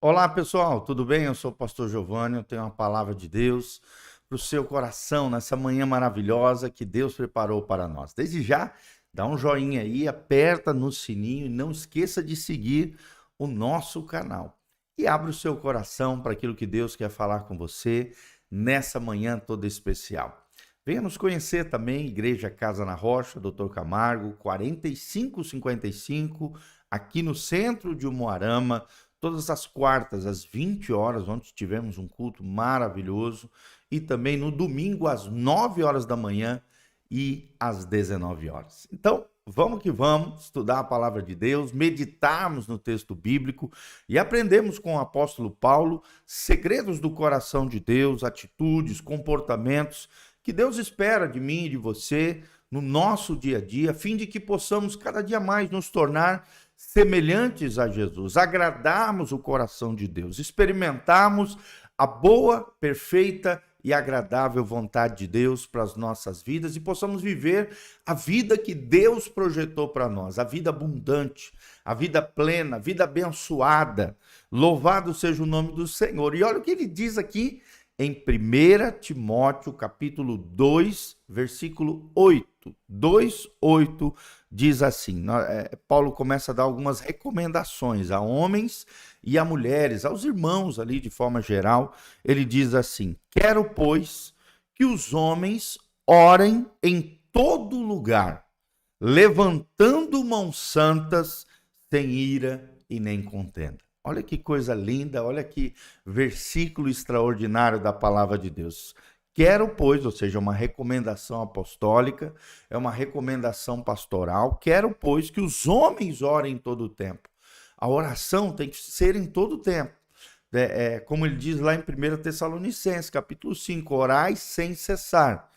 Olá pessoal, tudo bem? Eu sou o pastor Giovanni, eu tenho uma palavra de Deus para o seu coração nessa manhã maravilhosa que Deus preparou para nós. Desde já, dá um joinha aí, aperta no sininho e não esqueça de seguir o nosso canal. E abra o seu coração para aquilo que Deus quer falar com você nessa manhã toda especial. Venha nos conhecer também, Igreja Casa na Rocha, Dr. Camargo, 4555, aqui no centro de Umuarama, todas as quartas, às 20 horas, onde tivemos um culto maravilhoso, e também no domingo, às 9 horas da manhã e às 19 horas. Então, vamos que vamos estudar a palavra de Deus, meditarmos no texto bíblico e aprendemos com o apóstolo Paulo segredos do coração de Deus, atitudes, comportamentos que Deus espera de mim e de você no nosso dia a dia, a fim de que possamos cada dia mais nos tornar semelhantes a Jesus, agradarmos o coração de Deus, experimentarmos a boa, perfeita e agradável vontade de Deus para as nossas vidas e possamos viver a vida que Deus projetou para nós, a vida abundante, a vida plena, a vida abençoada. Louvado seja o nome do Senhor. E olha o que ele diz aqui em 1 Timóteo, capítulo 2, versículo 8. 2:8 diz assim, Paulo começa a dar algumas recomendações a homens e a mulheres, aos irmãos ali de forma geral. Ele diz assim: quero, pois, que os homens orem em todo lugar, levantando mãos santas, sem ira e nem contenda. Olha que coisa linda, olha que versículo extraordinário da palavra de Deus. Quero, pois, ou seja, uma recomendação apostólica, é uma recomendação pastoral, quero, pois, que os homens orem em todo o tempo. A oração tem que ser em todo o tempo. Como ele diz lá em 1 Tessalonicenses, capítulo 5, orai sem cessar.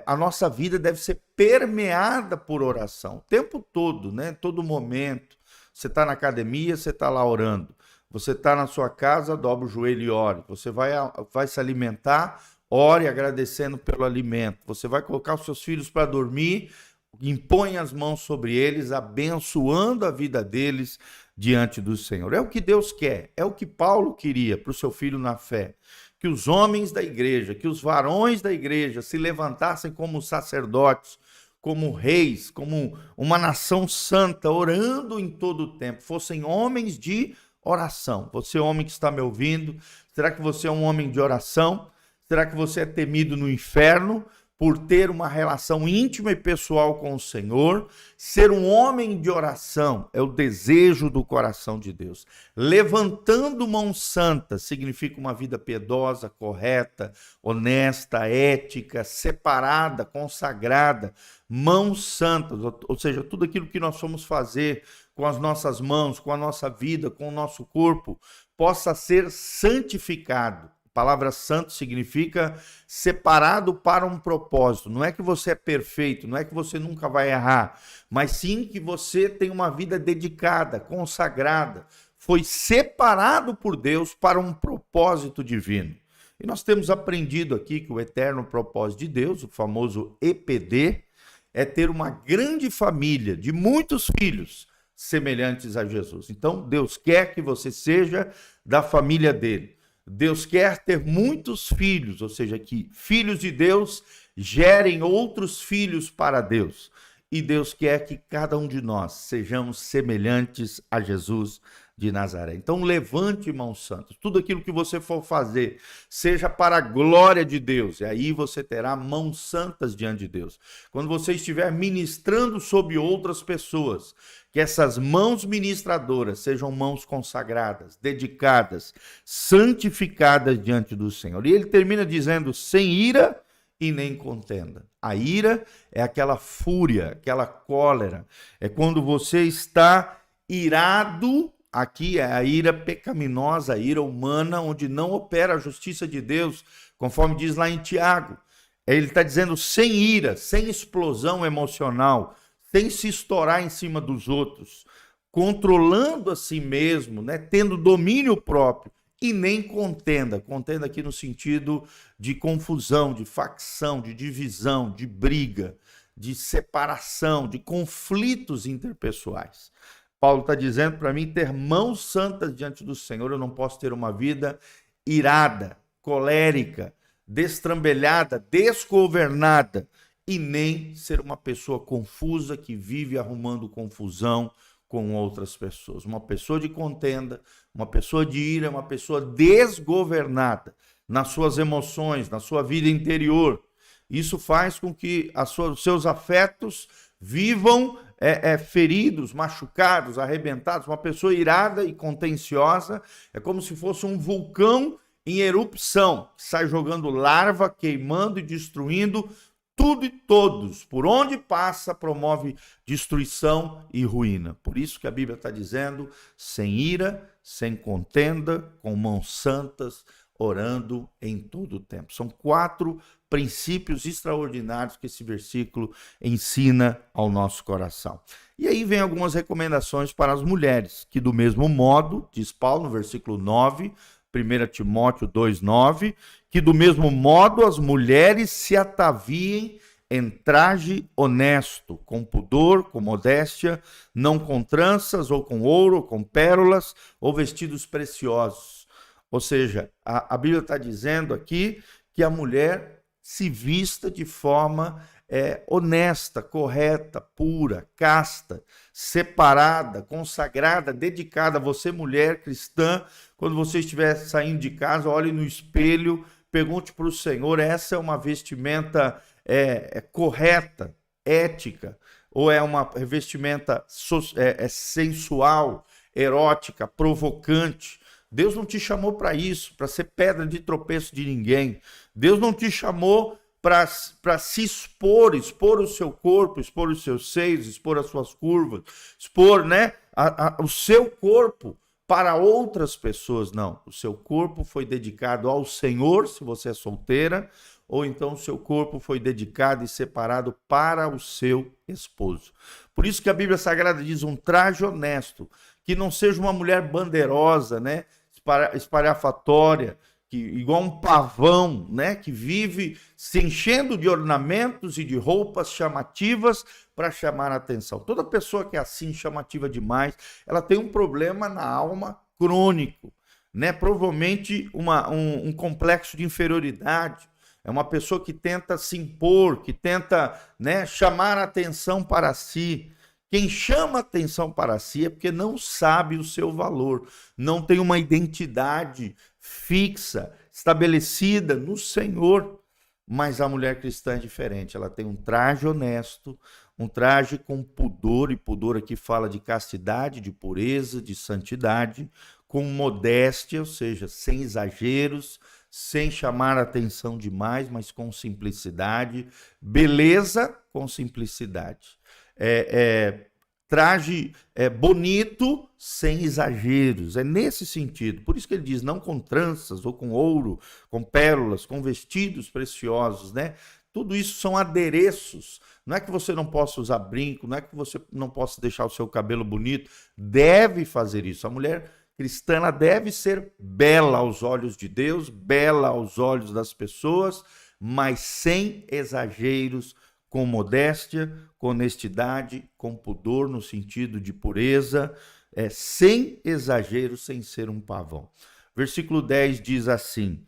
A nossa vida deve ser permeada por oração, o tempo todo, né? Todo momento. Você está na academia, você está lá orando. Você está na sua casa, dobra o joelho e ore. Você vai se alimentar, ore agradecendo pelo alimento. Você vai colocar os seus filhos para dormir, impõe as mãos sobre eles, abençoando a vida deles diante do Senhor. É o que Deus quer, é o que Paulo queria para o seu filho na fé. Que os homens da igreja, que os varões da igreja se levantassem como sacerdotes, como reis, como uma nação santa, orando em todo o tempo, fossem homens de oração. Você, homem que está me ouvindo, será que você é um homem de oração? Será que você é temido no inferno por ter uma relação íntima e pessoal com o Senhor? Ser um homem de oração é o desejo do coração de Deus. Levantando mãos santas significa uma vida piedosa, correta, honesta, ética, separada, consagrada. Mãos santas, ou seja, tudo aquilo que nós vamos fazer com as nossas mãos, com a nossa vida, com o nosso corpo, possa ser santificado. A palavra santo significa separado para um propósito. Não é que você é perfeito, não é que você nunca vai errar, mas sim que você tem uma vida dedicada, consagrada, foi separado por Deus para um propósito divino. E nós temos aprendido aqui que o eterno propósito de Deus, o famoso EPD, é ter uma grande família de muitos filhos semelhantes a Jesus. Então, Deus quer que você seja da família dele. Deus quer ter muitos filhos, ou seja, que filhos de Deus gerem outros filhos para Deus. E Deus quer que cada um de nós sejamos semelhantes a Jesus de Nazaré. Então levante mãos santas. Tudo aquilo que você for fazer, seja para a glória de Deus. E aí você terá mãos santas diante de Deus. Quando você estiver ministrando sobre outras pessoas, que essas mãos ministradoras sejam mãos consagradas, dedicadas, santificadas diante do Senhor. E ele termina dizendo, sem ira e nem contenda. A ira é aquela fúria, aquela cólera. É quando você está irado. Aqui é a ira pecaminosa, a ira humana, onde não opera a justiça de Deus, conforme diz lá em Tiago. Ele está dizendo sem ira, sem explosão emocional, sem se estourar em cima dos outros, controlando a si mesmo, né, tendo domínio próprio, e nem contenda. Contenda aqui no sentido de confusão, de facção, de divisão, de briga, de separação, de conflitos interpessoais. Paulo está dizendo para mim ter mãos santas diante do Senhor. Eu não posso ter uma vida irada, colérica, destrambelhada, desgovernada, e nem ser uma pessoa confusa que vive arrumando confusão com outras pessoas. Uma pessoa de contenda, uma pessoa de ira, uma pessoa desgovernada nas suas emoções, na sua vida interior. Isso faz com que os seus afetos vivam feridos, machucados, arrebentados. Uma pessoa irada e contenciosa é como se fosse um vulcão em erupção, que sai jogando larva, queimando e destruindo tudo e todos. Por onde passa, promove destruição e ruína. Por isso que a Bíblia está dizendo, sem ira, sem contenda, com mãos santas, orando em todo o tempo. São 4 princípios extraordinários que esse versículo ensina ao nosso coração. E aí vem algumas recomendações para as mulheres, que do mesmo modo, diz Paulo no versículo 9, 1 Timóteo 2,9, que do mesmo modo as mulheres se ataviem em traje honesto, com pudor, com modéstia, não com tranças, ou com ouro, ou com pérolas, ou vestidos preciosos. Ou seja, a Bíblia está dizendo aqui que a mulher se vista de forma honesta, correta, pura, casta, separada, consagrada, dedicada. Você, mulher cristã, quando você estiver saindo de casa, olhe no espelho, pergunte para o Senhor, essa é uma vestimenta correta, ética, ou é uma vestimenta sensual, erótica, provocante? Deus não te chamou para isso, para ser pedra de tropeço de ninguém. Deus não te chamou para se expor o seu corpo, expor os seus seios, expor as suas curvas, expor, o seu corpo para outras pessoas. Não, o seu corpo foi dedicado ao Senhor, se você é solteira, ou então o seu corpo foi dedicado e separado para o seu esposo. Por isso que a Bíblia Sagrada diz um traje honesto, que não seja uma mulher bandeirosa, espalhafatória, igual um pavão, que vive se enchendo de ornamentos e de roupas chamativas para chamar a atenção. Toda pessoa que é assim, chamativa demais, ela tem um problema na alma crônico, provavelmente um complexo de inferioridade. É uma pessoa que tenta se impor, que tenta chamar a atenção para si. Quem chama atenção para si é porque não sabe o seu valor, não tem uma identidade fixa, estabelecida no Senhor. Mas a mulher cristã é diferente, ela tem um traje honesto, um traje com pudor, e pudor aqui fala de castidade, de pureza, de santidade, com modéstia, ou seja, sem exageros, sem chamar a atenção demais, mas com simplicidade, beleza com simplicidade. Traje bonito, sem exageros, é nesse sentido. Por isso que ele diz, não com tranças, ou com ouro, com pérolas, com vestidos preciosos, Tudo isso são adereços. Não é que você não possa usar brinco, não é que você não possa deixar o seu cabelo bonito, deve fazer isso. A mulher cristã, ela deve ser bela aos olhos de Deus, bela aos olhos das pessoas, mas sem exageros, com modéstia, com honestidade, com pudor no sentido de pureza, sem exagero, sem ser um pavão. Versículo 10 diz assim,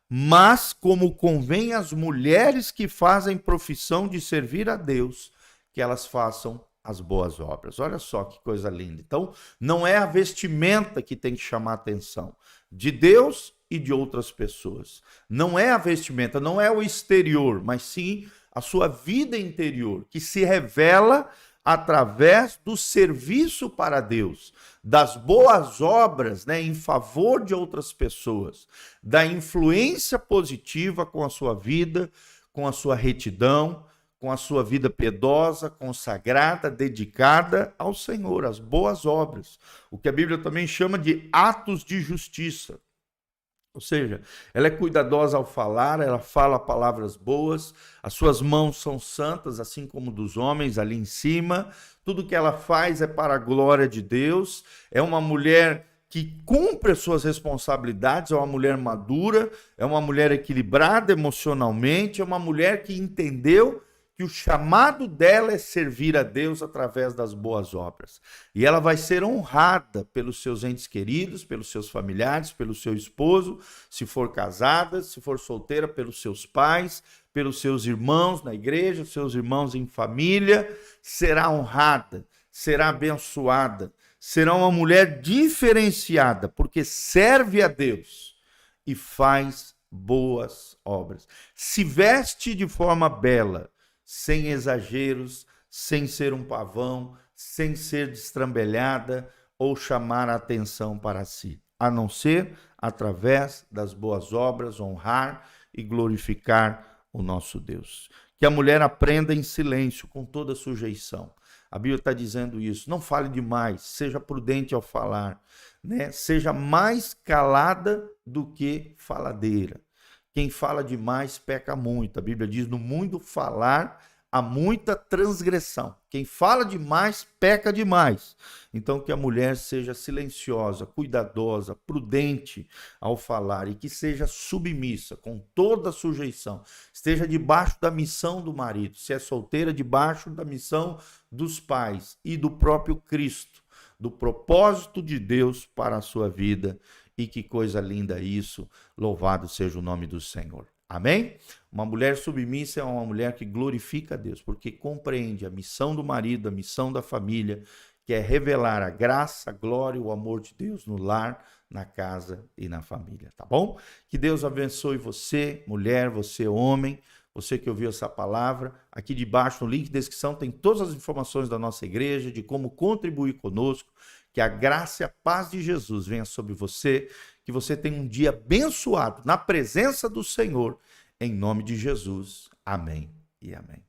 mas como convém às mulheres que fazem profissão de servir a Deus, que elas façam as boas obras. Olha só que coisa linda. Então, não é a vestimenta que tem que chamar a atenção de Deus e de outras pessoas. Não é a vestimenta, não é o exterior, mas sim a sua vida interior, que se revela através do serviço para Deus, das boas obras, em favor de outras pessoas, da influência positiva com a sua vida, com a sua retidão, com a sua vida piedosa, consagrada, dedicada ao Senhor, as boas obras. O que a Bíblia também chama de atos de justiça. Ou seja, ela é cuidadosa ao falar, ela fala palavras boas, as suas mãos são santas, assim como dos homens ali em cima, tudo que ela faz é para a glória de Deus, é uma mulher que cumpre as suas responsabilidades, é uma mulher madura, é uma mulher equilibrada emocionalmente, é uma mulher que entendeu que o chamado dela é servir a Deus através das boas obras. E ela vai ser honrada pelos seus entes queridos, pelos seus familiares, pelo seu esposo, se for casada, se for solteira, pelos seus pais, pelos seus irmãos na igreja, seus irmãos em família, será honrada, será abençoada, será uma mulher diferenciada, porque serve a Deus e faz boas obras. Se veste de forma bela, sem exageros, sem ser um pavão, sem ser destrambelhada ou chamar a atenção para si, a não ser através das boas obras, honrar e glorificar o nosso Deus. Que a mulher aprenda em silêncio, com toda sujeição. A Bíblia está dizendo isso. Não fale demais, seja prudente ao falar, né? Seja mais calada do que faladeira. Quem fala demais peca muito. A Bíblia diz, no mundo falar há muita transgressão. Quem fala demais, peca demais. Então, que a mulher seja silenciosa, cuidadosa, prudente ao falar e que seja submissa, com toda a sujeição. Esteja debaixo da missão do marido. Se é solteira, debaixo da missão dos pais e do próprio Cristo, do propósito de Deus para a sua vida. E que coisa linda isso, louvado seja o nome do Senhor. Amém? Uma mulher submissa é uma mulher que glorifica a Deus, porque compreende a missão do marido, a missão da família, que é revelar a graça, a glória e o amor de Deus no lar, na casa e na família, tá bom? Que Deus abençoe você, mulher, você, homem, você que ouviu essa palavra. Aqui debaixo, no link de descrição, tem todas as informações da nossa igreja, de como contribuir conosco. Que a graça e a paz de Jesus venha sobre você, que você tenha um dia abençoado na presença do Senhor, em nome de Jesus. Amém e amém.